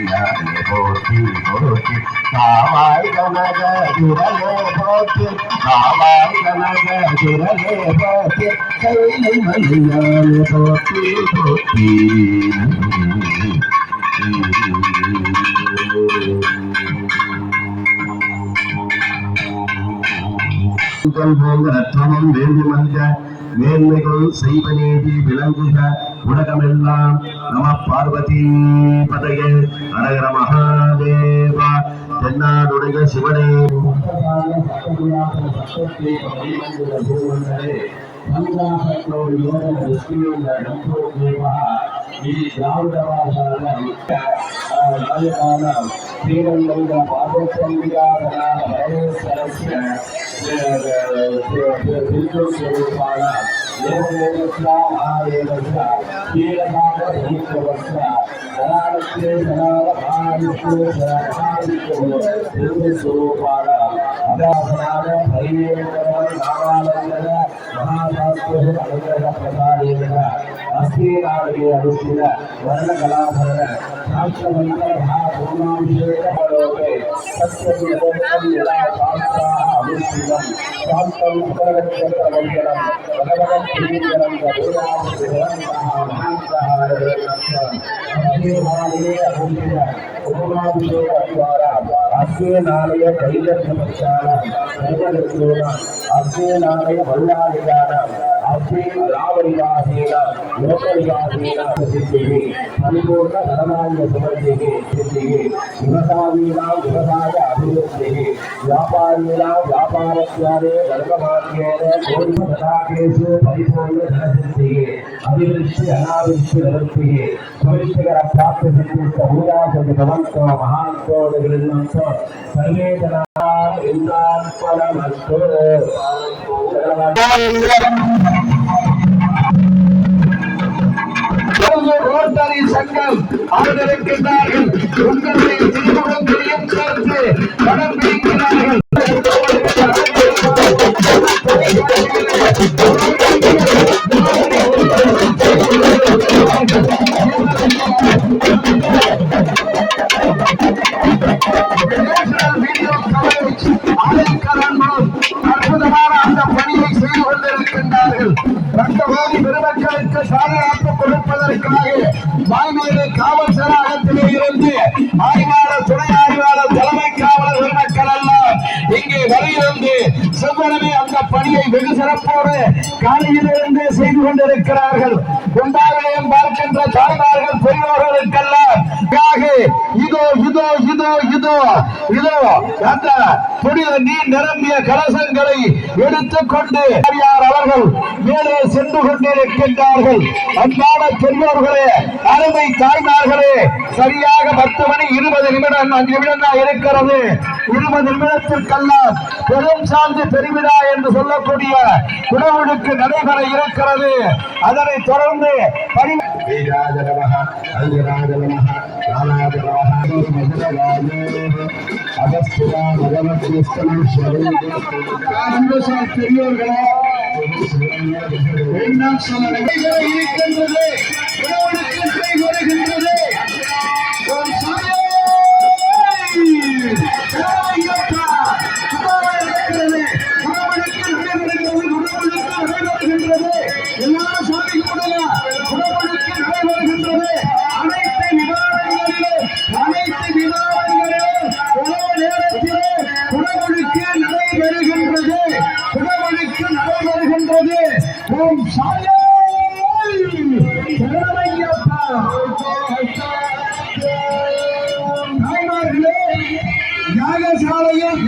கையாலே போற்றி போற்றி காவாய் கனக திரளே போற்றி காவாய் கனக திரளே போற்றி கைலை மலையாலே போற்றி போற்றி ரத்தமும் வேண்டுமல்க மேன்மைகள் செய்வனேதி விளங்குக உலகமெல்லாம் நம பார்வதி பதையே ஹரஹர மகாதேவா தென்னாடுடைய சிவனே திராவிட ಅನುಷ್ಠಿತ ವರ್ಣ ಕಲಾಭರಣ ಅಗ್ನೇನಾಲಯ ಕೈಲಕ್ಷಾನ ಅಗ್ನೇನಾಲಯ ಬಳ್ಳಾರಿಗಾನ ರಾವರಿಗಾಧೀನ ಲೋಕರಿಗಾಧೀನ ಸಿದ್ಧಿಗೆ ಪರಿಪೂರ್ಣ ಧನಮಾನ್ಯ ಸಮೃದ್ಧಿಗೆ ಸಿದ್ಧಿಗೆ ವ್ಯವಸಾಯೀನಾಂ ವ್ಯವಸಾಯ ಅಭಿವೃದ್ಧಿಗೆ ವ್ಯಾಪಾರೀನಾಂ ವ್ಯಾಪಾರಜ್ಞಾನೇ ಧರ್ಮಮಾರ್ಗೇಣ ಕೋಟಿಪದಾಕೇಶು ಪರಿಪೂರ್ಣ ಧನಸಿದ್ಧಿಗೆ ಅಭಿವೃದ್ಧಿ ಅನಾವೃಷ್ಟಿ ನಿವೃತ್ತಿಗೆ ಭವಿಷ್ಯಗಳ ಪ್ರಾಪ್ತಿ ಸಿದ್ಧಿಸಿದ ಭೂಯಾಸಕ್ಕೆ ಭವಂತೋ ಮಹಾಂತೋಗಳಿರುವಂತೋ ಸರ್ವೇ ಜನ ಇಂದ್ರಾತ್ಮನಮಸ್ತು ரோட்டரி சங்கம் ஆதரிக்கின்றார்கள். உங்களுடைய திருமுகத்தையும் சேர்த்து படம் பிடிக்கிறார்கள். அற்புதமான அந்த பணியை செய்து கொண்டிருக்கின்றார்கள். ரத்தவாதி பெருமக்களுக்கு பாதுகாப்பு கொடுப்பதற்காக வாய்மேடு காவல் சராகத்திலே இருந்து ஆய்வாளர் துணை ஆய்வாளர் தலைமை காவலர் பெருமக்கள் எல்லாம் இங்கே வரையிலிருந்து செவ்வனமே அந்த பணியை வெகு சிறப்போடு காலையிலிருந்து செய்து கொண்டிருக்கிறார்கள். கொண்டாவிலையும் பார்க்கின்ற தாய்மார்கள் பெரியோர்களுக்கெல்லாம் இதோ இதோ இதோ இதோ இதோ அந்த புனித நீர் நிரம்பிய கலசங்களை எடுத்துக்கொண்டு அவர்கள் மேலே சென்று கொண்டிருக்கின்றார்கள். அன்பான பெரியோர்களே, அருமை தாய்மார்களே, சரியாக 10 மணி 20 நிமிடம் தான் இருக்கிறது. 20 நிமிடத்திற்கெல்லாம் பெரும் சார்ந்து பெருவிழா என்று சொல்லக்கூடிய குடமுழுக்கு நடைபெற இருக்கிறது. அதனை தொடர்ந்து பெரியோர்களே இருக்கின்றது, வருகின்றது. எல்லாரும் சொல்லி குணப்படுத்தி நடைபெறுகின்றது. அனைத்து விவாதங்களிலும் உணவு நேரத்திலே குணப்படுத்தி நடைபெறுகின்றது. குணப்படுத்தி நடைபெறுகின்றது. ஓம் சாயை சரணமையப்பா. தாய்மார்களே, யாகசாலையில்